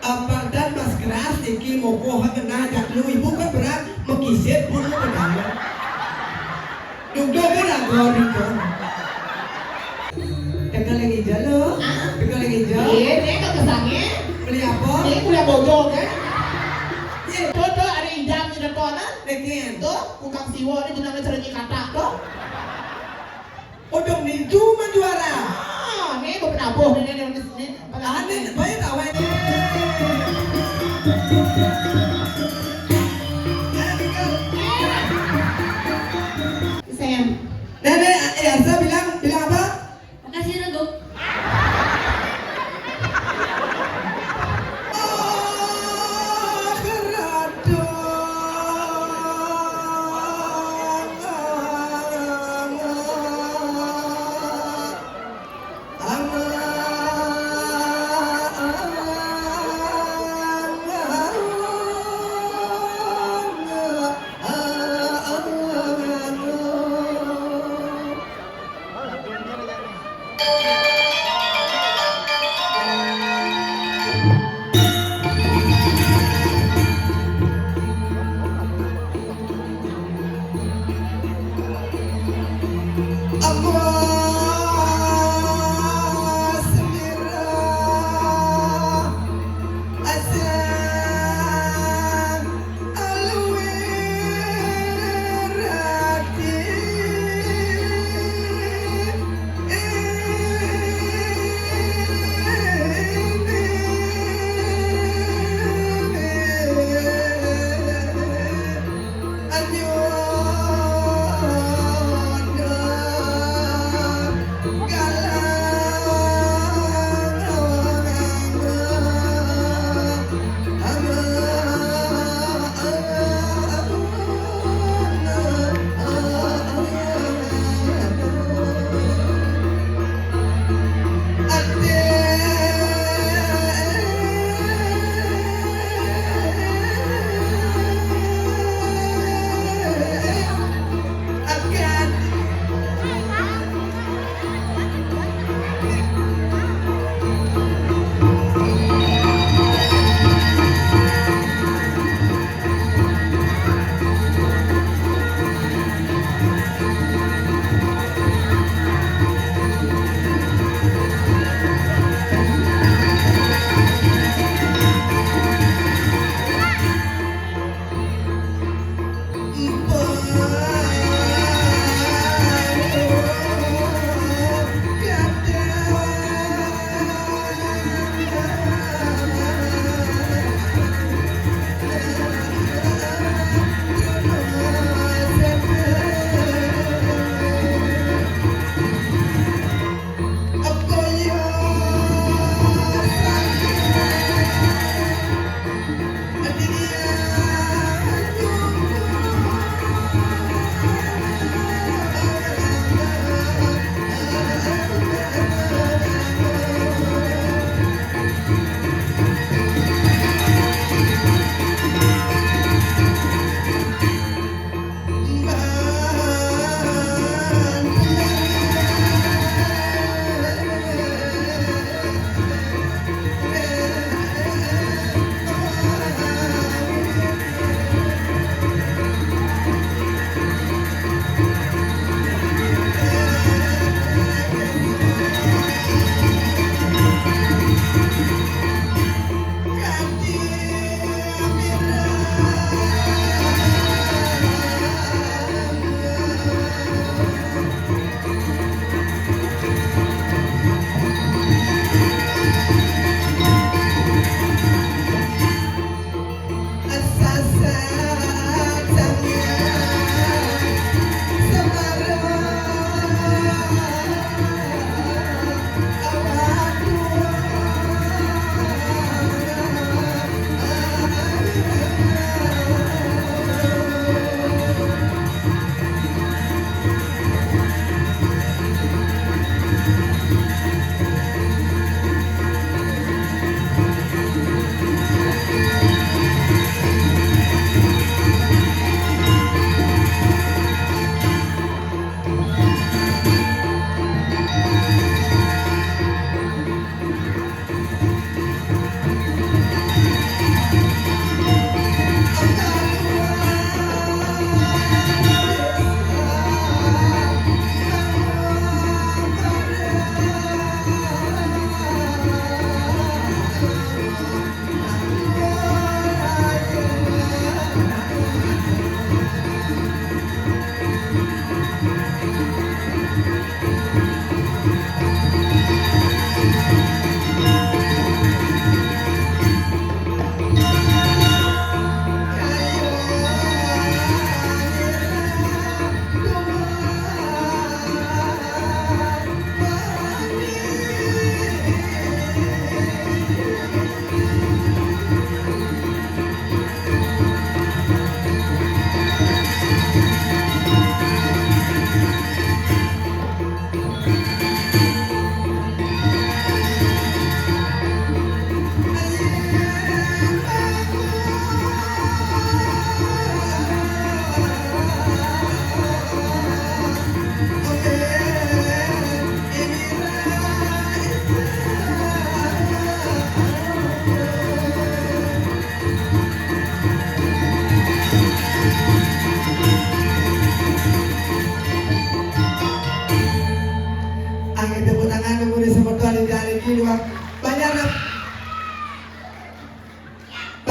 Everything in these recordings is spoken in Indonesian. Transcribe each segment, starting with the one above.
Apa dan mas keras iki mau kohak kena jak lu ibu kan berat mengiset pun lu pedang. Duduk kan aku duduk. Tegal lagi jalo. Tegal lagi jalo. Iya, dia kan kesangnya. Beli apa? Ini kuliah bodoh kan? Tuh ada idam di depan kan? Nekin. Tuh, kukang siwo ini jenama cerita kata tuh. Odong ni cuma juara. Ini gue penabuh ini. Aneh banyak tahu ini. Sam. Nenek Elsa bilang apa? Makasih Rego.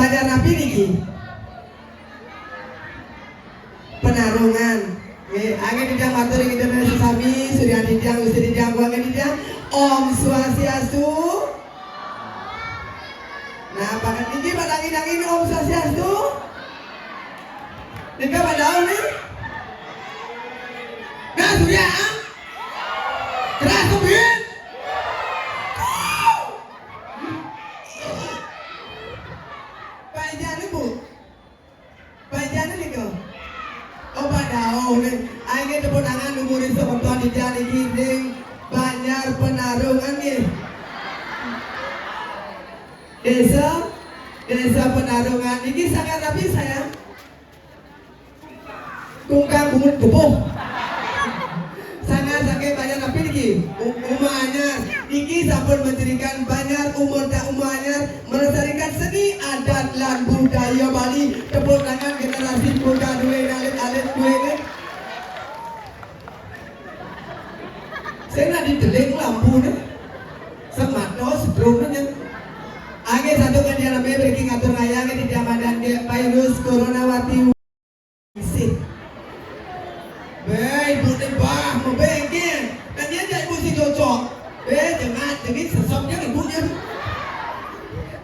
Banyak nabi niki. Penarungan. Angin dijang matur ing Indonesia sami, Surya dijang, Gusti dijang, angin dijang. Om Swastiastu. Nah, pakai niki badangin Om Swastiastu. Nika badaun nih. Nah, Surya. Keras kubin. Pak Jani bu. Pak Jani nih kau. Oh padahal nih. Ayo tepuk tangan umurin sebentar di Jani Ginding. Banyak penarungan nih. Desa penarungan ini sangat rapi saya. Tungkang bungut tubuh. Sangat sakit banyak rapi niki. Umumnya niki sampun menjadikan banyak umumnya melestarikan seni adat dan budaya Bali. Tepuk tangan generasi muda dua alit dua. Saya nak diteling lampu nih. Semat no sebelumnya. Age satu kan dia namanya breaking atur ngayang di Ramadan dia virus coronawati. Sih. Baik, bukan bah, mau bengkel. Dan dia jadi mesti cocok. Jangan sesoknya ibunya.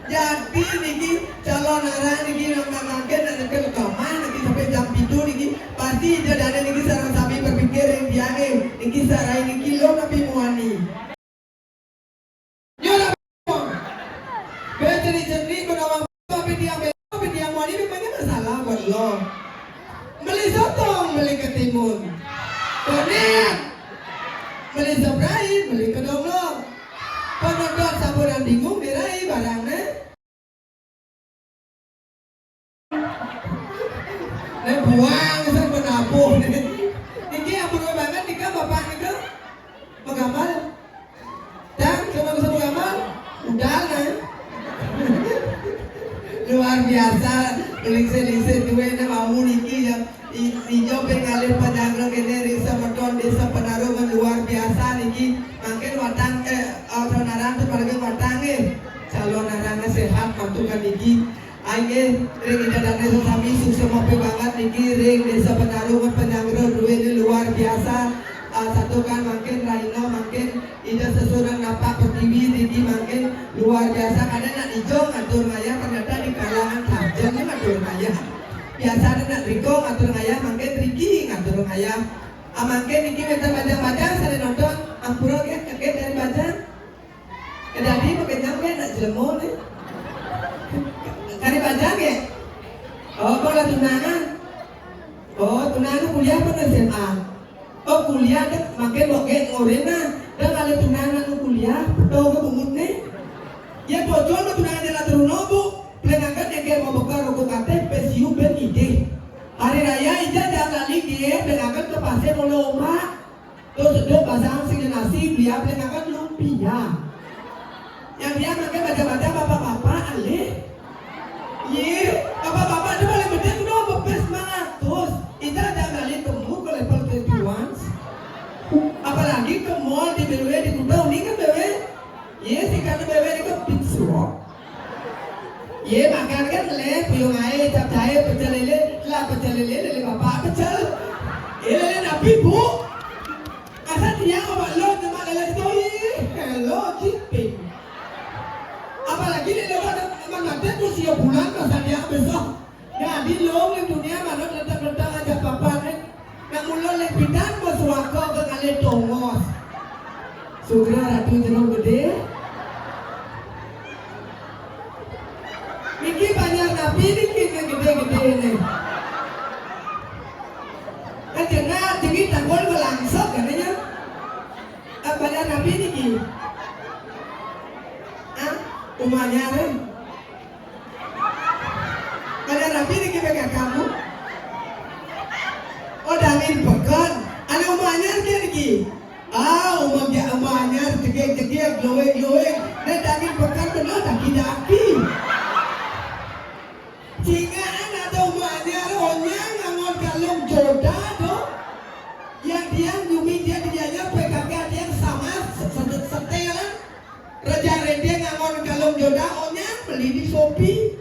Jadi niki calon arah niki nangken dan ke kamar niki sampai jam 7 niki pasti dia ada niki sarang sapi berpikir yang dia niki sarai niki lo nabi muani. Yola. Berjeri-jeri menawang tapi dia muani memangnya masalah buat lo. Beli sotong, beli ketimun. Konek. Beli sobrain, beli kedong lo. Penonton saburan bingung dirai barangnya. Buang sang penabuh. Niki ampun banget nika bapak nika. Menggambar. Dan sama gambar. Udah lah. Luar biasa. Gelisir-gelisir duwe mau niki yang hijau pengalir panjang kene risa meton desa penarungan luar biasa niki. Mungkin watang narang tu pergi watang calon narangnya sehat matukan niki. Aye, ring ida dan desa kami sukses mope banget niki ring desa penarungan penyanggro duwe ini luar biasa. Satu kan makin Raino makin ida sesuran napak pertiwi niki makin luar biasa. Kadang nak hijau ngatur ngaya ternyata di kalangan tajam ni ngatur ngaya. Biasa nak Riko ngatur ngaya makin Riki ngatur ngaya. Makin niki minta baca-baca saya nonton ampura kan kakek dari baca. Kedadi pakai nyampe nak jelemo ni. Kari baca ke? Oh, kalau tunangan. Oh, tunangan kuliah pada SMA. Oh, kuliah dek makin bokeh ngorena. Dan kalau tunangan kuliah, tahu ke bungut ni? Ya, bocor lo tunangan jalan teruno bu. Pelanggan yang kaya mau bekar rokok kate, pesiu ben ide. Hari raya ija jangan lagi dia, pelanggan ke pasir oleh omak. Terus sedih pasang nasi dia pelanggan lumpia. Yang dia makan baca-baca bapak-bapak alih. Ye, bapak-bapak itu paling penting udah bepes semangat terus. Ita jangan kali temu ke level 21. Apalagi ke mall di BW di Kudau ini kan BW. Ye, sih karena BW ini kan pizza. Ye, makan kan le, puyung air, cap cair, pecel lele, lele bapak pecel. Lele nabi bu. Asal dia bapak lo sama lele itu hello ciping. Apalagi di luar mangatnya tuh siap bulan masa dia besok. Ya di luar dunia mana letak-letak aja papa nih. Nak mulai lepitan bersuaka ke kali tongos. Sugra ratu jeruk gede. Niki banyak nabi niki gede-gede nih. Karena jadi tanggul berlangsung katanya. Banyak nabi niki. Umanya kan? Ada nabi ni kita kamu. Oh dangin pekan. Ada umanya dia lagi. Umanya tegak glowing. Dan dangin pekan benar daki. Jika ada umanya rohnya ngangon kalung jodoh tu. Yang dia nyumi dia dianya PKK dia sama setelan. Raja Rende ngangon kalung jodoh ohnya beli di Shopee.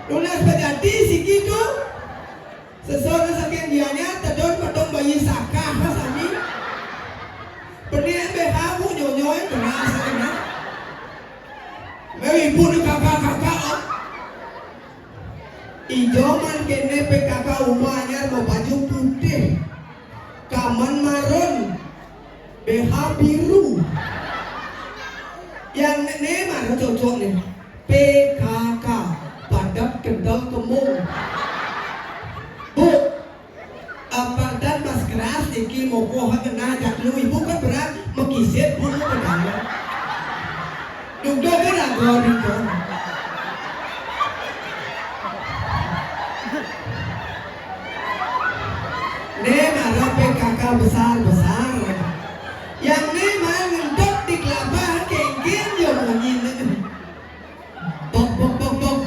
lunas pejati sikitu seseorang saking dianya tedon patong bayi sakah sami pernah behamu nyonyoy keras kena ibu ni kakak ijoman kene PKK umahnya mau baju putih kaman marun BH biru yang ini mana cocok nih PKK padat kendal kemung bu dan mas keras iki mau kohak kena jak lu ibu kan berat mekisit bulu pedang duduk kan agak dikon nih mana PKK besar yang nih mana ngendok di kelapa kengkin yang munyin bok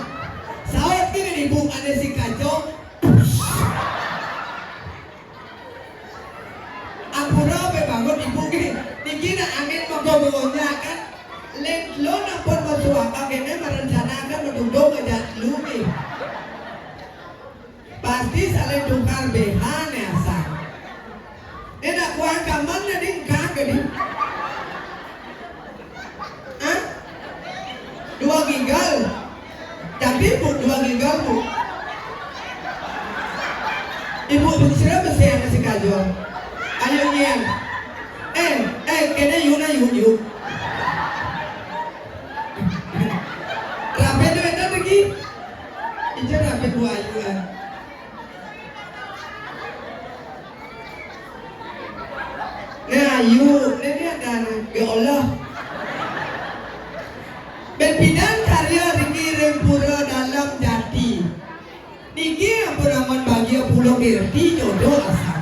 saat ini ibu ada si kacau ampura bangun ibu gini dikira angin menggogonya kan lo nampun masuk akhirnya merencanakan menduduk ngejat lu nih pasti saling tukar BH nih asal ini nak kuah kaman nih dingkak gini hah? 2 gingal jadi bu 2 gingal bu ibu bercerita besi yang ngasih kajol ayo nyian kena yuna yuk rapi tuh enak lagi ijo rapi 2 ayuan nah ayu ini ada ya Allah berpindah karya dikirim pura dalam jati niki ampun bagi pulau kirti jodoh asal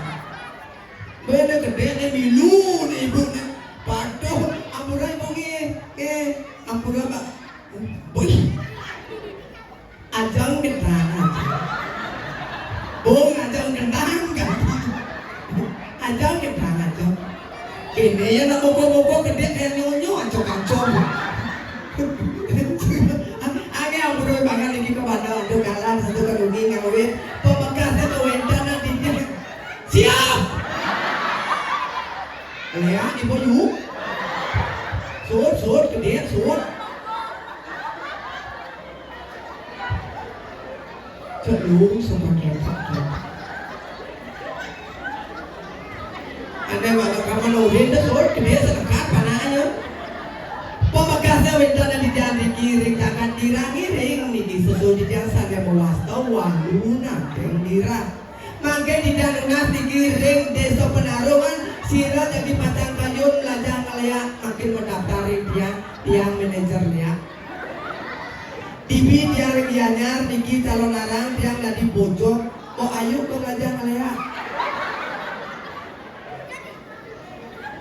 bener gede nih milu nih ibu nih padoh ampurai bongi ampurai pak boy ajang kentang bong ajang kentang kan ajang kentang ajang ini ya nak boko gede kayak nyonyo ancok agak ampurai banget lagi ke bandar untuk kalah satu kedungi ngawin pemekasnya tuh wentana di siap lea ibu yuk sốt cái đĩa sốt chợ lúa xong còn kèm phát kèm anh em bảo kamu nurin dah sốt cái đĩa sẽ cắt panahnya pemakasnya wentana di jalan di kiri tangan dirang-iring niki sesuai di jasa yang mewasta waluna dirang mangke di jalan nasi kiring desa penarungan sirah jadi patang kayun lajang kalian makin mendaftarin dia tiang manajernya TV tiang gianyar niki calon larang tiang dari bojong kok ayu ke lajang kalian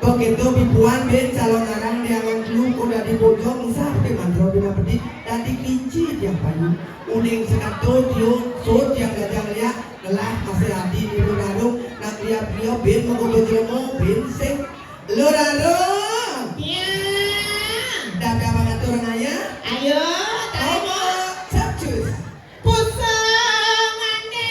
begitu bibuan ben calon larang tiang lu kok dari bojong sampai mantro bina pedi dan di kelinci tiang payu uling sekato dio sot tiang lajang kalian lelah masih hati di lunarung nak beliau ben mengotot jelmo ben sing lunarung ya dah berapa ngatur ngaya ayo ayo sabjus pusangane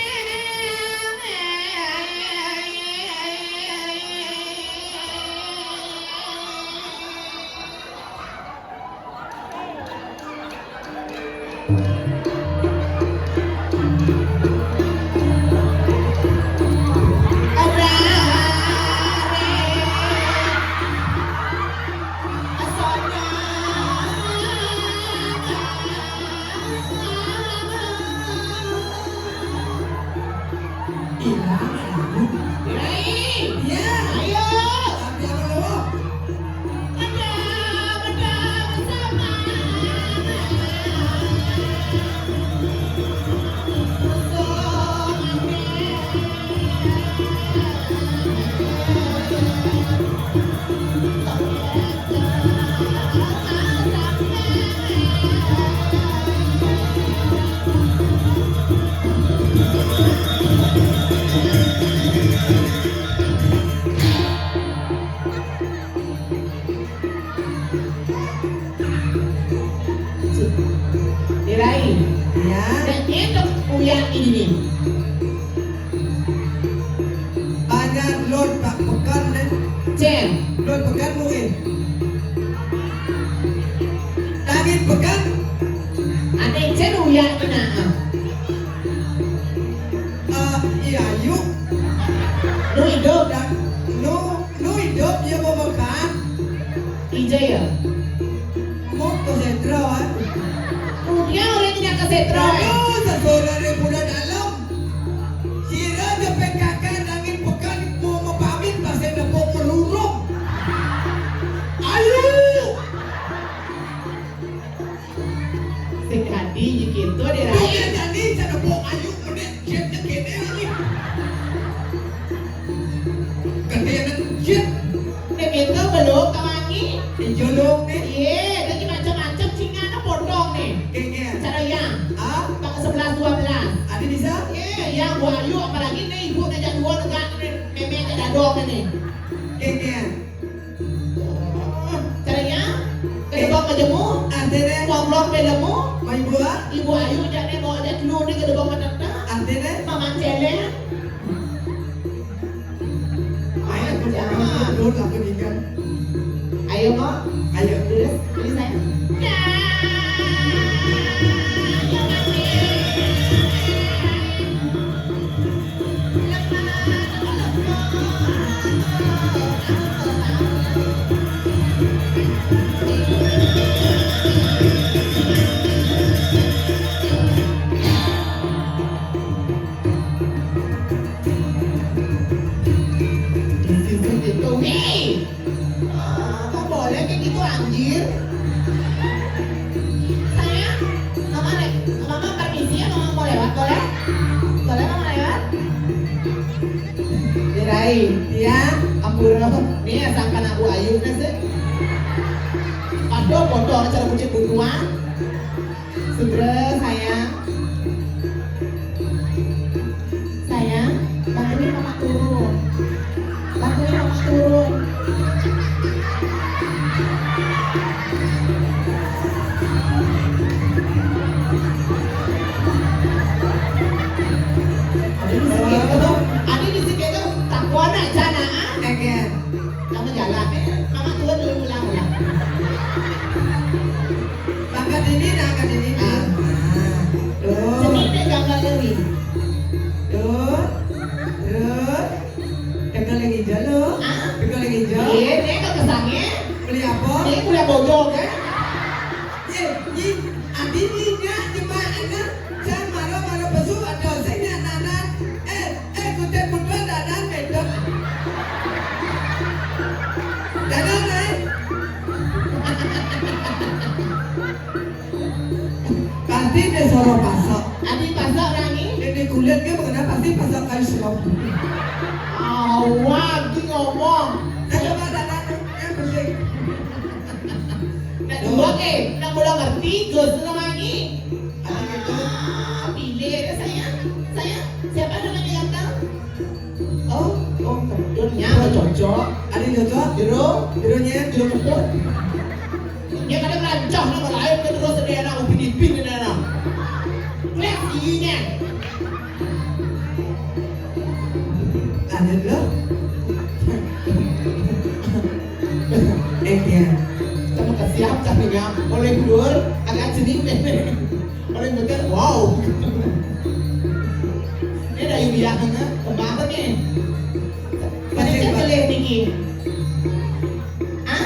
nyetok uya ini nih. Banyak lot tak pekan deh. Cen. Lot pekan mungkin. Daging pekan. Ada cen uya kena. Iya yuk. Lu hidup. Dan nu hidup dia mau makan. Ija ya. Mau ke sentro kan? Kemudian orang tidak ke setro. Aduh, seseorang yang udah dalam. Sira de PKK daging pekan mau mepamit pasal nepok merurung. Ayo. Sekadi gitu deh Dia Rai. jadi saya nepok ayu menit jetnya kene lagi. Ketenan jet. Dek itu belum kawangi. Dijolong nih. Iya, lagi macam-macam cingana bodong nih. Kayaknya. Cara yang Ah, tak 11-12. ada bisa? Iya, yang Wahyu apalagi nih ibu ngajak dua negara nih, meme ngajak dadong nih. Kayaknya. Caranya, kedebang majemu, Ada deh. ngobrol bedemu, Mai buah. ibu Ayu ajak nih bawa ajak dulu nih kedebang majemnya, Ada deh. mama cele. Ayo aku dulu aku ikan. Ayo kok, Ayo. terus ini saya. Gitu nih. Nggak boleh kayak gitu anjir. Saya, mama permisi ya, mama mau lewat boleh? Boleh mama lewat? Dirai, Ya. ampura, nih asangkan aku Ayu nih sih. Aduh bodoh, cara kucing buruan. Sudah sayang. Sayang, bantuin mama turun. Bantuin mama turun. Adi di sini tuh takuan aja nah. Kayaknya. Kamu jalan, mama turun dulu ulang-ulang. Angkat ini, angkat ini. Tuh. Sini deh gambar Dewi. Tuh. Terus. Tegal yang hijau lo. Tegal yang hijau. Iya, dia ke kesangnya. Beli apa? Dia kuliah bodoh kan? Ini adinya cuma anak. Saya marah pesu ada saya nanan. Kutet putra dadan bedok. Dadan naik. Pasti dia suruh pasok. Adi pasok rangi. Ini kulit ke mengenai pasti pasok kayu serap. Awak di ngomong. Coba dadan yang penting. Nak dua ke, nak mula ngerti, gus rangi. Gitu. Pilih ya sayang. Sayang, siapa namanya ganteng? Oh, kedurnya cocok. Ada yang cocok? Jeruk. Birunya? Jeruk kedur. Dia kadang rancang nama lain ke terus daerah Filipin ke daerah. Lihat isinya. Ada dulu. Dia. Sama kesiap cahnya oleh kedur agak jenis deh. Oleh betul, wow. Ini ada yubiahnya, kembangan nih. Pasnya boleh Niki. Ah?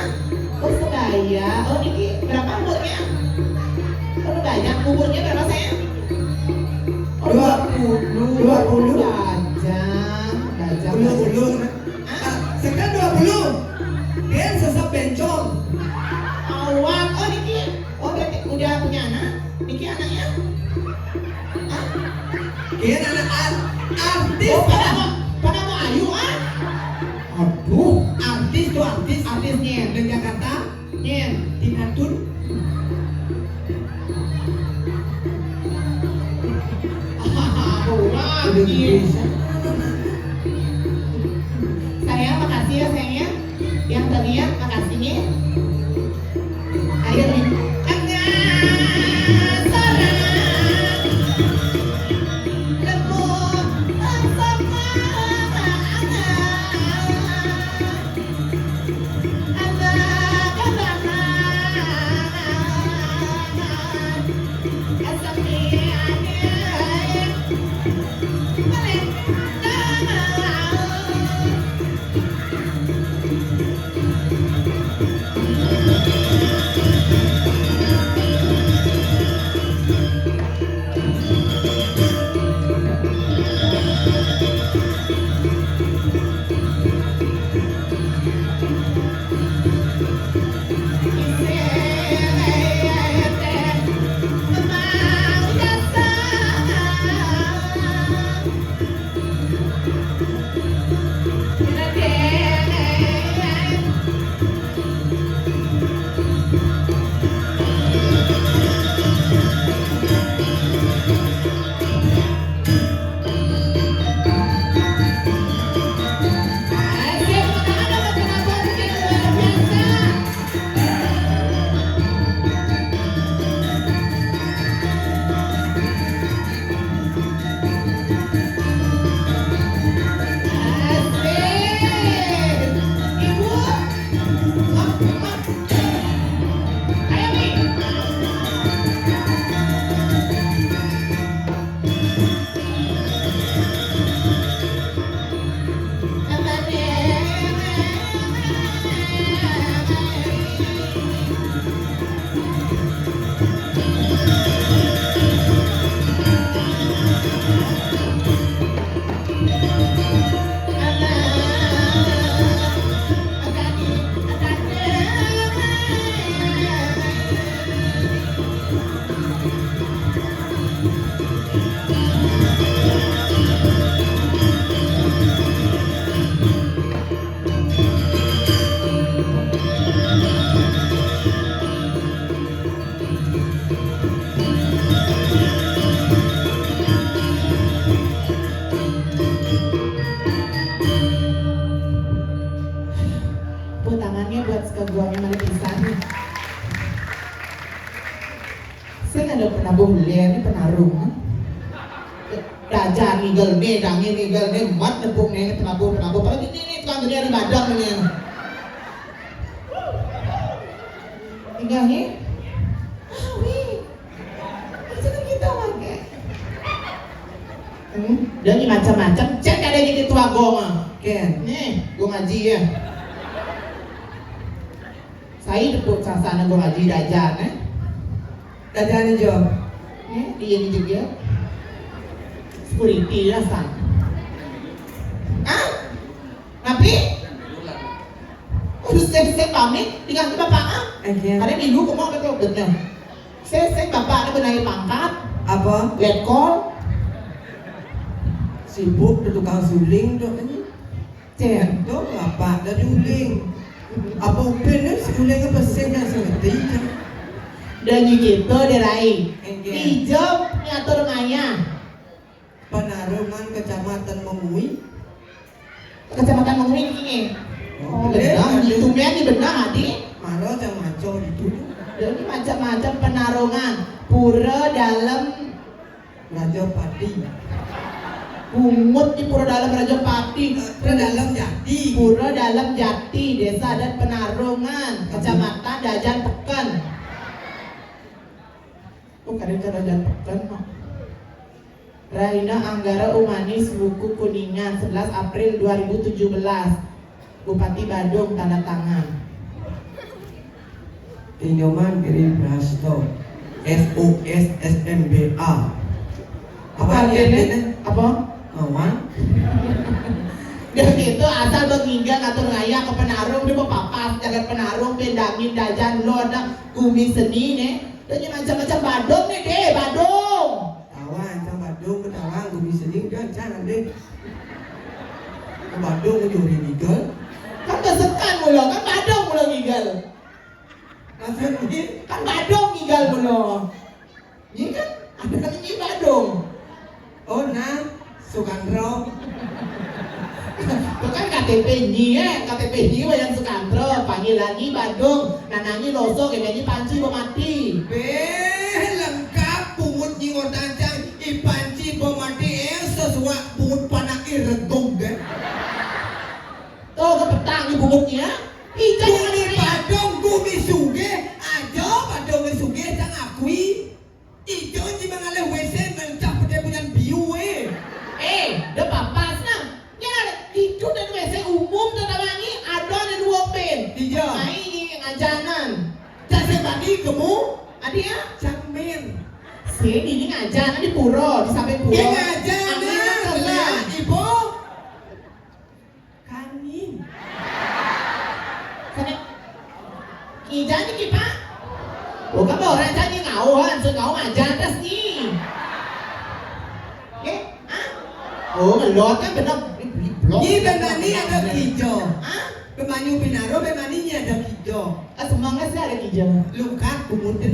Oh sebaya. Oh Niki, berapa umurnya? Oh banyak umurnya berapa sayang? Oh 20. Gajah. Gajah. 20. Sekarang 20. Dia sesap bencong. Awak. Oh Niki. Oh berarti udah punya anak? Niki anaknya? Hah? Dia anak artis. Oh pada mau Ayu ah? Aduh. Artis tuh artis. Artisnya. Di Jakarta. Nyen. Tina Tun. Wah, Udah iya. bisa. Sayang, makasih ya sayangnya. Yang tadi ya, makasihnya. Ayo nih. Enggak, sarang. penarung. Dajan nigel nih, dangi nigel nih, mat nepuk nih penabur. Apalagi ini tukang dunia di badan ini. Tinggal nih. Jangan kita lagi. Dan ini macam-macam. Cek ada yang tua gong. Ken. Nih, gue ngaji ya. Saya tepuk sasana gue ngaji dajan, Dajan Jo. Dia ini juga. Security lah sang. Tapi? Udah saya pamit, tinggal ke bapak Ken. Hari minggu kau mau betul betul. Saya bapak ada benahi pangkat. Apa? Let call. Sibuk di tukang suling dok ini. Cek. Dok apa dari uling? Apa upen suling apa sennya seperti itu? Dan gitu dirai. Ken. Hijau ngatur ngaya. Penarungan Kecamatan Memui. Kecamatan Mengwing ini. Oh, Benar, hitungnya di benar hadi. Maro yang maco itu. Jadi macam-macam penarungan. Pura dalam Raja Pati. Pungut di Pura dalam Raja Pati. Dalam Jati. Pura dalam Jati, Desa dan Penarungan, Kecamatan Dajan Peken. Oh, kadang Dajan Peken. Raina Anggara Umanis Buku Kuningan 11 April 2017. Bupati Badung tanda tangan. Inyoman Giri Prasto. SOS SMBA. Apa artinya? Apa? Awan. Dan itu asal bengingga ngatur ngaya ke penarung di papas jagat penarung pendangin dajan lo ada gumi seni nih. Dan macam-macam Badung nih deh, Badung. Tawan, sang Badung ketawang gue bisa kan jangan deh. Ke Badung nyuri nigel. Kan kesekan mulu, kan Badung mulu ngigal. Maksudnya Kan Badung ngigal mulu. Ini kan ada kan ini Badung. oh nah Sukandro. Bukan KTP ini KTP ini yang Sukandro, panggil lagi Badung, nanangi losok, ini panci mati. Lengkap pungut nyingor tancang ipanci pemati sesuai pungut panak iregong deh. Tuh kepetang di bungutnya. Ika jangan Gumi ini. Badung gumi suge aja Badung suge sang akui. Ijo nyi mengalih WC mencap dia punya biu Udah papas nah. Jangan itu dan WC umum tetawangi ada di dua pen. Iya. Main ngajanan. Jase bagi kemu Adia, cangmen. sini ini ngajanan di puro, di samping puro. Dia ngajar Amin, nah, sebelah. ibu. Kanin. Sana. Ijan ni kita. Oh, kamu orang jadi ngauhan, so ngau ngajan tas ni. Oh, ngelot kan benar. Nyi bemani ada kijo. Ah, Kemanyu Pinaro bemaninya ada kijo. semangat sih ada kijang. Lukat kumutnya.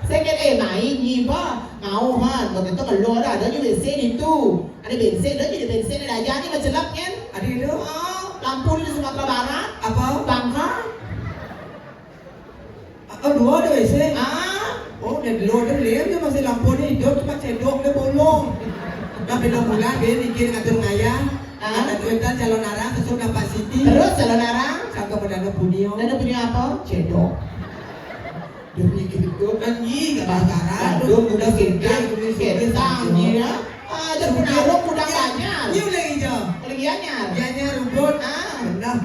Saya kan main ni ba ngauhan, begitu ngelot ada di bensin itu. Ada bensin, ada di bensin ada aja ni macam lap kan. Ada itu Lampu di Sumatera Barat, apa? Bangka. Oh dua ada WC. Oh, dan dulu ada dia masih lampu ni hidup cuma cendok dia bolong. Dah bila bulan dia mikir ngatur ngaya. Ada tulisan calon arah sesuai dapat Siti. terus jalan arang. Sangka perdana punio. Dan punya apa? Cedok. Dia mikir itu kan nyi gak bakara. Aduh, udah kentang ya. Ada penarung udah banyak. Nyi udah hijau. Lagi anyar. Gianyar rubut. Benar.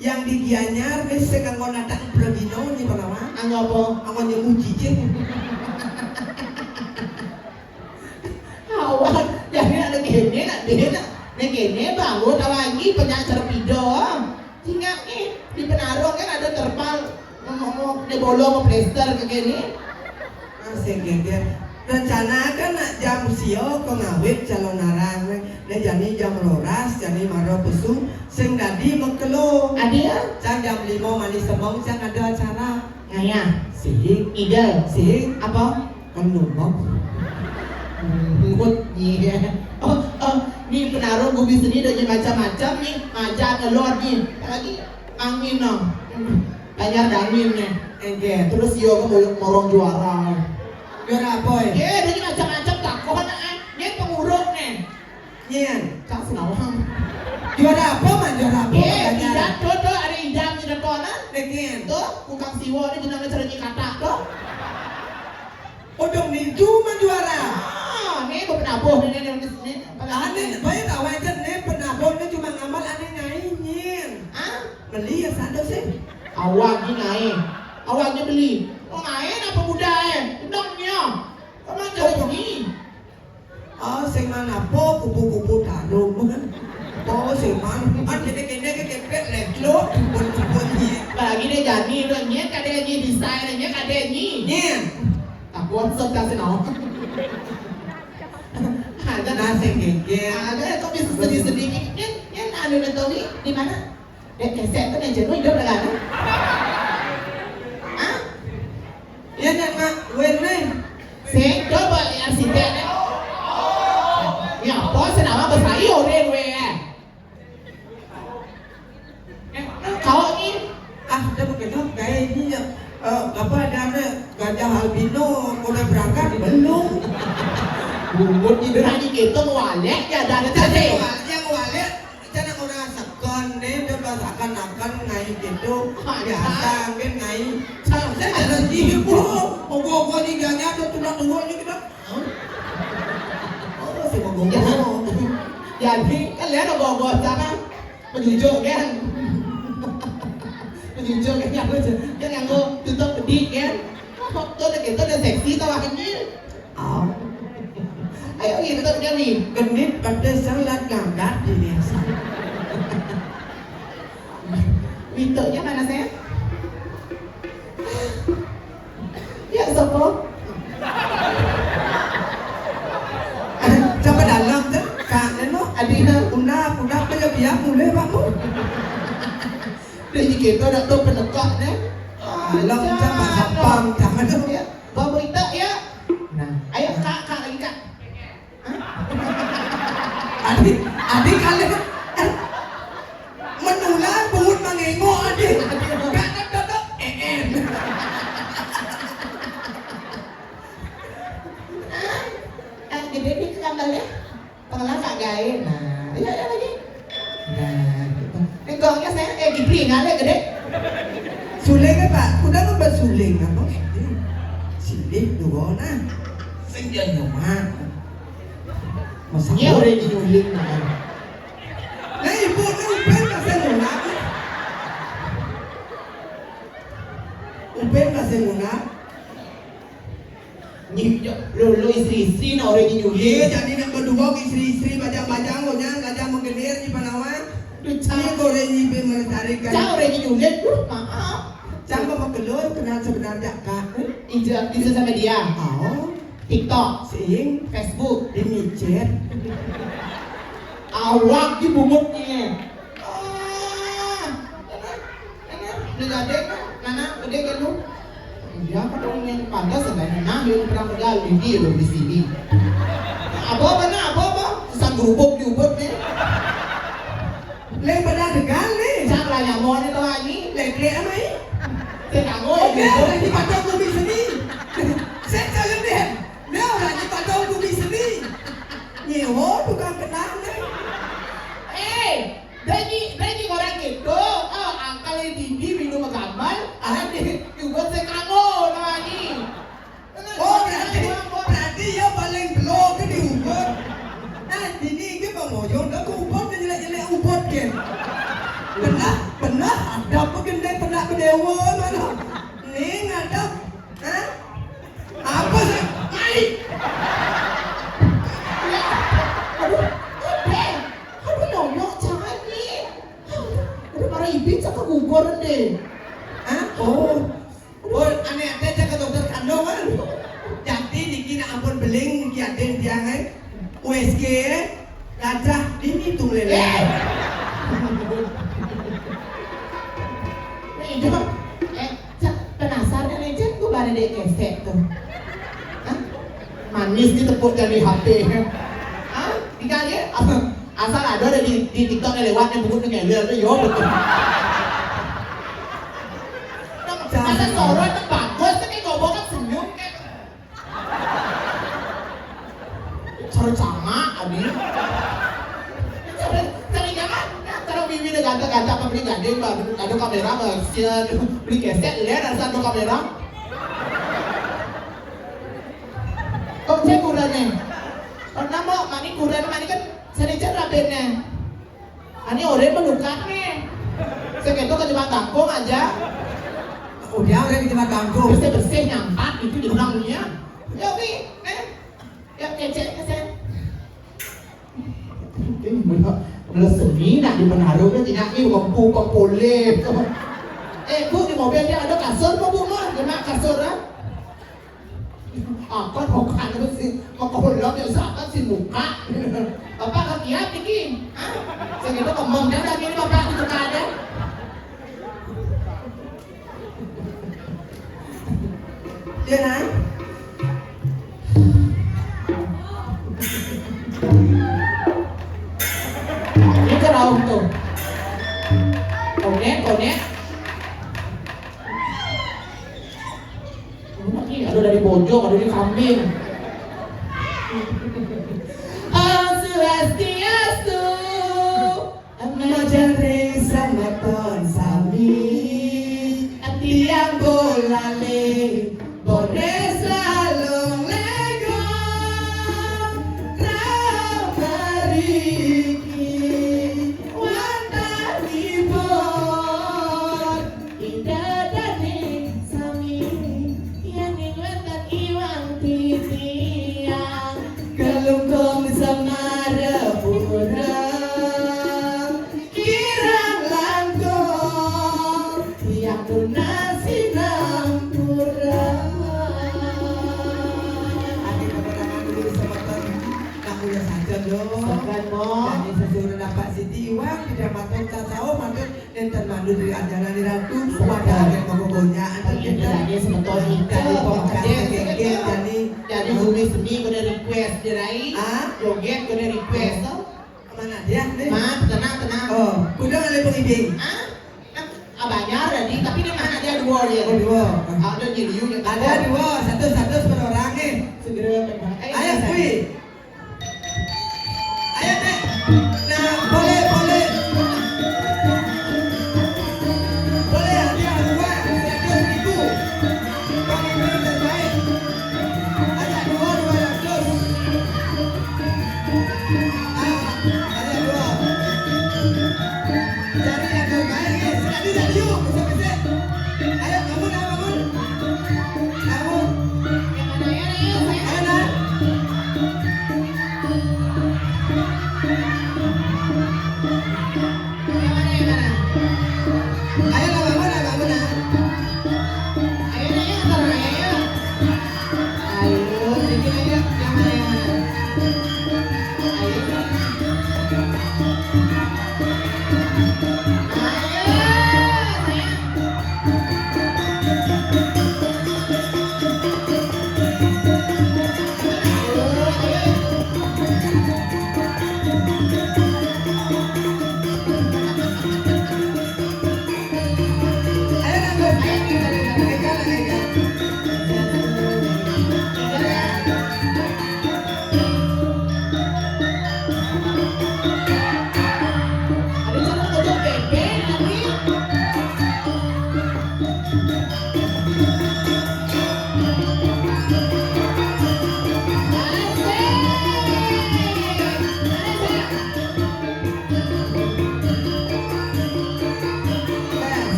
Yang di Gianyar bisa kanggo natang prabino ni palawan. Ano po? Ako niya uji cik. Awan. Jadi ada gini nak dia nak. Gini bangun lagi banyak cerpido. Tinggal di penarung kan ada terpal. Ngomong di bolong plester ke gini. Asik geger. Rencana kan nak jam sio ko ngawit calon narang. Nah jani jam roras, jani maro pesung. Sing dadi mengkelo. Ada? Sang jam 5 manis semong sang ada acara. Ngaya. Sih, Ide. sih, Apa? kan numpang. Ngut ya. Ni penarung gue bisa ni dari macam-macam nih, ngajak ngelor nih. Lagi angin Banyak angin nih. Engger. Terus yo ke morong juara. Juara apa ya? Ya, dia ni macam-macam takut kan. Dia pengurus ni. Nyen. Tak senang. Juara apa man? Juara apa? Idam tu ada idam di depan kan. Nyen. Tu, kukang siwa ni guna cara ni kata tu. Odong ninju man juara. Ni kau penabuh ni. Ane, banyak tahu aja nih penabur ni cuma ngamal ane naik nyen. Beli ya sadar sih. Awak ni naik. Awaknya beli. Oh naik apa muda Udangnya. Kamu jadi ni. Oh, sing mana po kupu-kupu taruh kan. Oh, sing mana? Jadi kena kepek leklo kupu-kupu ni. Bagi dia jadi tu ni kada ni desain ni kada ni. Nyen. Tak buat serta senang. Ada Nasi gengge. ada kau bisa sedih-sedih ni. Ni ada nak tahu ni di mana? Dia keset tu yang jenuh hidup dengan. Ya nyen mak, wen ni. Saya coba arsitek ni. Ya, bos senang bersaing orang we. Kau ni Ah, dah begitu kayak ni ya. Apa ada gajah albino udah berangkat belum? buat ni berani kita walek ya dah ada tadi. Yang wallet jangan orang sekon ni dia bahasakan akan ngai gitu. Biasa kan ngai. Saya ada jibu. Ogo ni ganya tu tulang tunggu ni kita. Oh, si ogo. Jadi kan lihat ogo-ogo sana menunjuk kan. Menunjuk kan yang aku tutup pedik kan. Tu dah kita dah seksi tau akhirnya. Ayo kita punya ni. Genit pada salat ngangkat di desa. Winternya mana saya? Ya siapa? Sampai dalam tu, kak neno. Adina. Punah kaya biar mulai kamu. Jadi kita dah tahu penekak ni. Long sama sapang jangan tu. Ya. Bawa berita ya. Nah, ayo kak lagi kak. Adik kalian menular bungut mengengok adik. Kak nak duduk Gede ni kamar ya. Pengelas tak gaya. Nah, ayo lagi. Nah, gitu. Tengoknya saya gini ngale gede. Suling apa? Udah lu bersuling apa? Silik dua na. Senjata nyoma. Masanya orang dinyuling nah. Nah ibu ni upen kasih muna. Upen kasih muna. Ni lo istri-istri na orang dinyuling. Iya jadi nak berdua istri-istri bajang-bajang lo jangan gajah menggelir di Panawan. Ini goreng ni melestarikan. Cak orang dinyuling. Maaf. Jangan bawa kelur kenal sebenarnya kak. Ija sama dia. Oh, TikTok, sing Facebook, di micet. awak di bumut ni. Dia ada mana gede kan lu? Dia kan orang yang pantas sebenarnya nah dia pernah modal di dia di sini. Apa? Susah gerubuk diubut ni. Le pada degan ni. Cak lah nyamon itu lagi. Le apa ni? Saya tak ngoi. Okey, orang ni patut tu bisa ni. Saya cakap dia. Dia orang ni patut tu bisa ni. Ni tukang kenal ni. Dari orang itu, angkal tinggi minum gambar, diubut saya kangon lagi. Oh, berarti dia paling blow ke diubut. Nah, ini ke pengoyong dah ke ubut dan jelek-jelek ubut ke. Benar, ada pegendai pernah berdewa mana? Ni ada. Apa sih? Mai. Aduh nyonyok jangan ni. Aduh marah ibit cakap gugur ni. Oh, aneh ada cakap dokter kandungan. Jadi dikira ampun beling kiaden tiang USG gajah ini tuh lele. Coba, penasaran aja gue bareng dek kesek tuh. Manis ditepuk dari HP. Dikali ya? Asal ada di TikTok yang lewat yang buku ngelir tuh, yo betul. Masa sorot tuh bagus, tapi ngomong kan senyum kan. Cara sama, abi. Cari jangan. Kalau bibi udah ganteng-ganteng apa beli gandeng, ada kamera, beli keset, lihat ada kamera. Kok cek kurangnya? Karena mau mani kurang, mani kan senicer rabennya. Ani orang melukat nih. Sekitar ke cuma kangkung aja. Udah orang di tempat kampung. Bersih-bersih nyampak itu di orangnya. Ya oke, ya kecek. Ini bener seni nak di Manado kan tidak ini kompulip. Bu di mobil dia ada kasur mau bu mah, gimana kasur ah? Apa bukan itu sih? Kompulip yang sahabat si muka. Bapak kakiat bikin, segitu kembang dia lagi ini bapak itu ada. Dia naik. Ini keraup tuh. Konek. Ini ada dari bojong, ada dari kambing. Swastiastu, Majare sama ton sami. Tiang bolale. Bodes lalong lego. Rabariki. Wantanipun. idadane sami, yang ingatan iwang titiang. Kelungkong sama repura. Kirang langkong. Yang Lunasi nampura. Adik kemenangan dulu sama ton. Kamu ya saja dong. Sakan mo. Jadi sesuruh dapat Siti Iwang tidak matang tak tahu matang enten mandu dari ajaran di ratu. Wadah yang pokoknya antar kita. Jadi sebetulnya Jadi pokoknya geng jadi bumi seni kena request dirai. Ah? Joget kena request. Mana dia nih? Man, tenang. Oh, kuda ngalih pengibing. Abahnya ready, tapi di mana dia dua dia? Oh, dua. Ada jiliu yang Ada dua, satu per orang nih. Segera memang. Ayo, kui. Ayo, Nek. Nah, boleh. Boleh hadiah dua, 100.000. Pemimpin terbaik. Ada dua, 200. Ada dua. Jadi yang terbaik, sekali yuk, bisa. Ayo, bangun. Bangun. Ayo, Nak. Ayo, bangun, Nak.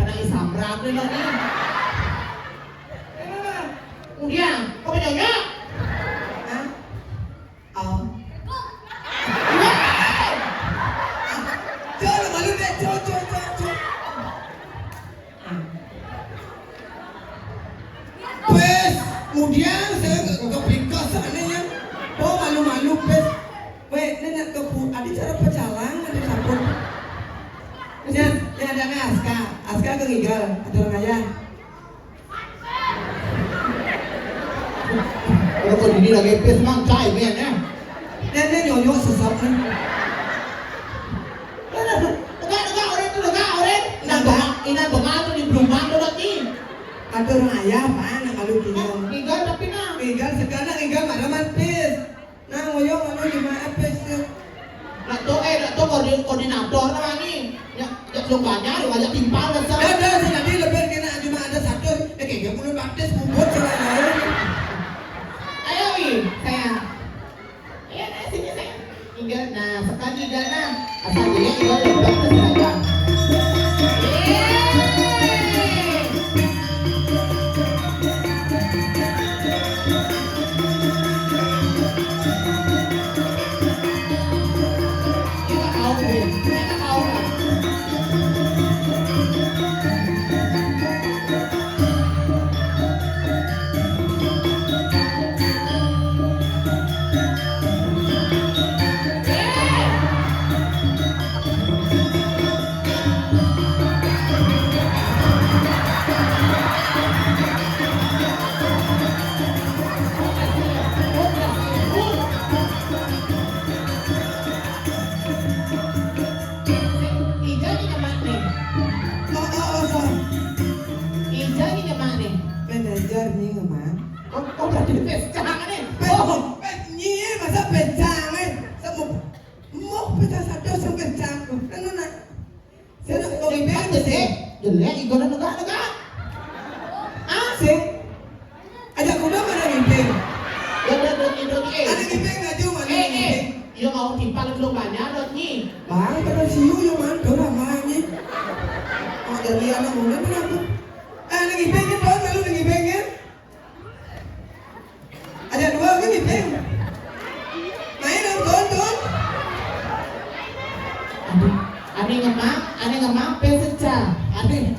pernah isambrak nih lo nih. Kemudian, kau nyonya? Hah? Oh. Coba malu deh, coba. Pes, kemudian saya kepikir seandainya, oh malu-malu pes. Weh, nenek kepu, ada cara pecalang, ada sabun. Ini ada Aska kengigal, ada orang ayah. Kalau kau ini lagi pes mangkai men ya. Nenek nyonyok sesat kan. Lega orang. Ingat bengal tuh di Blumang tuh lagi. Ada orang ayah, mana kalau tinggal. Tinggal tapi nah. Tinggal sekarang tinggal mana mantis. Nah, ngoyong anu di mana pes. Nak to koordinator lah ni. Ya lombanya lu ajak timpal lah sa. Ada nanti lebih kena cuma ada satu. Kayak puluh baptis bubut selai. Ayo sayang. Ayo sini sayang. Tinggal nah sekali tinggal nah. Asal dia tinggal lepas ke sayang. Manajer ni ngemang. Oh berarti pecah ni. Oh, ni masa pencang eh. Semua mau pecah satu sama pencang tu. Nak. Saya nak kau Tinggal bebek tu sih. sih. Jelek igual negara. Ah, sih. Ajak kuda mana bebek? Duduk. Ada bebek ngaju mana bebek? Yo mau timpal belum banyak dot ni. Bang, kalau siu yang mana kau ramai ni? Oh, dari anak muda kenapa? Ada bebek kan? Tahu malu dengan bebek kan? Ada dua kan bebek? Main dong, tuan. Ane ngemak peseca. Ane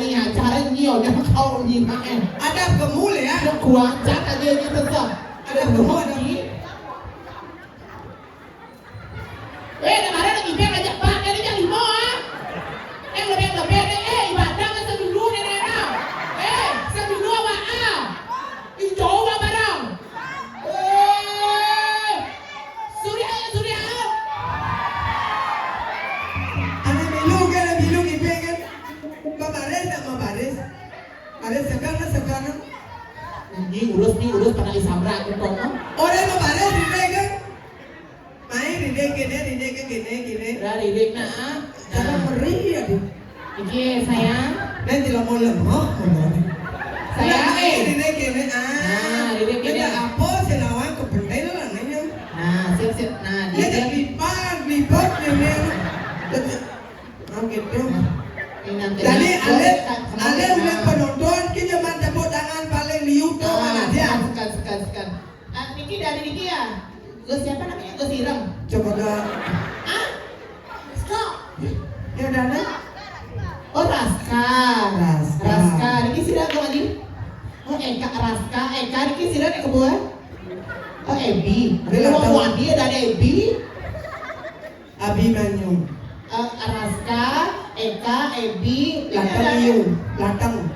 yang cara nyiau yang kau nyimak Ada gemul ya? Yang kuat cat aja ni tetap. Ada gemul ada. Kemarin lagi beng ajak pak, ini jangan lima lebih ibadah kan seminggu ni nena. Seminggu awak hijau awak barang. Surya. Ada bilu bebek kan? Babares tak babares? Ada sekarang. Ni urus pada isabrak betul no? Orang babares bebek kan? Main ridek gini. Dah ridik nak. Jangan meri ya di. Iki sayang. Nanti lah mau lemah. Sayang ridek gini. ridek gini. Ada apa selawan kepentil lah nanya. Nah, sip. Nah, Dia dia lipat ni. Oh gitu. nanti. Jadi ale udah penonton kita cuma tepuk tangan paling liuk tuh mana dia. Sekan. Niki dari Niki ya. Gus siapa namanya? Gus Ireng. Coba dah. Stop. Ya Dana. Oh Raska. Niki sira kau lagi. Oh Eka Raska. Niki sira ni kebuah. Oh Ebi. Kalau Wadi ada Ebi. Abi Manyung. Raska, Eka, Ebi, Latang.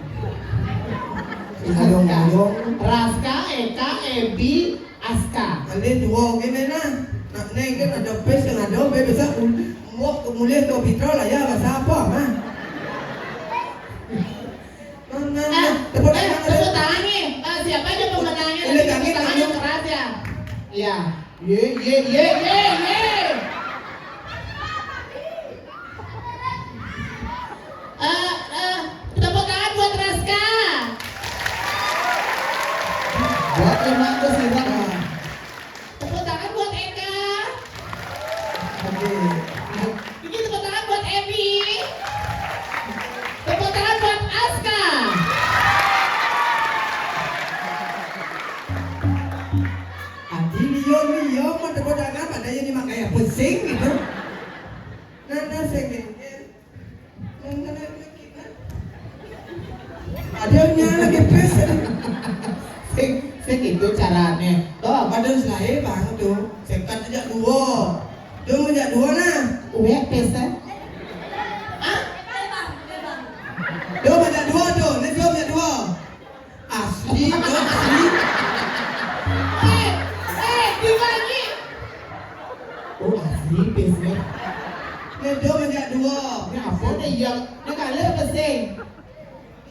Raska, Eka, Ebi, Aska. Alin dua gini nah. Nak naik kan ada pes yang ada bisa mau kemudian ke Fitro lah ya bahasa apa mah. Tepuk tangan nih. Siapa aja pemenangnya? Tepuk tangannya keras ya. Iya. Ye. Tepuk tangan buat Raska. Buat emang gue sirang. Tepuk tangan buat Eka. Ini tepuk tangan buat Ebi. Adanya lagi pes. Sing itu caranya. Oh, badan selain bang tuh. Sekat aja dua. Tuh aja dua nah. Uwe pesa. Tuh aja dua tuh. Nih tuh aja dua. Asli, asli. Dibagi. Oh asli pesnya. Nih tuh aja dua. Ini apa nih yang? Ini kalian apa sing?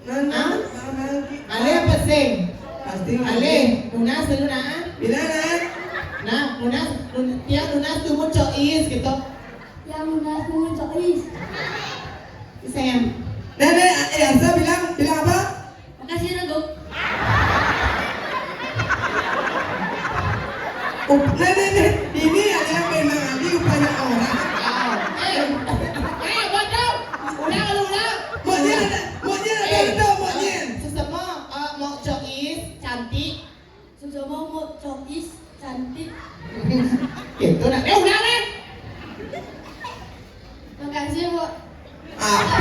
Nana, Ale apa sing? pasti Ale, lunas dulu na. Bila nak? Nah, lunas, tiang lunas tuh cois gitu. Yang lunas pun cois. Sam. Nenek, Elsa bilang apa? Makasih Rego. Nenek, ini ada yang memang di banyak orang. Bodoh. Udah. Monyet ada itu monyet. Sesama mau cois cantik. Susoma mau cois cantik. Gitu nah. Udah men. Makasih Bu. Apa?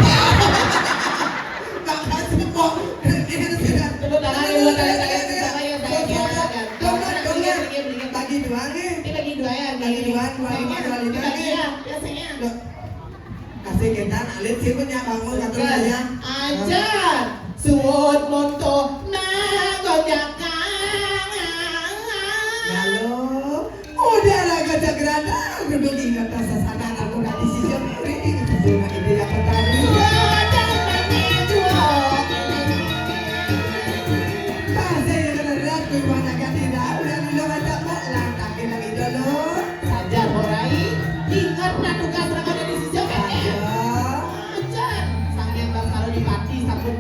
Gak kasih kok. Tepuk tangan dulu, tangan. Bagi dua nih. Ini bagi dua ya. Bagi dua liter Bagi nih. ya, biasanya. Kasih kita alit sih punya bangun satu aja. Ajar. Suwun monto nagojakan. Halo. Udah lah gajah gerada. Duduk ingat rasa sadar aku gak disisi muri. Cuma ide yang pertama. Kasih gerada tuh mana ganti dah. Udah dulu ada bola. Tapi lagi dulu. Sajar Borai. Ingat nak tugas rangkaian di sisi Ayo. Ajar. Sang yang baru di pati sabun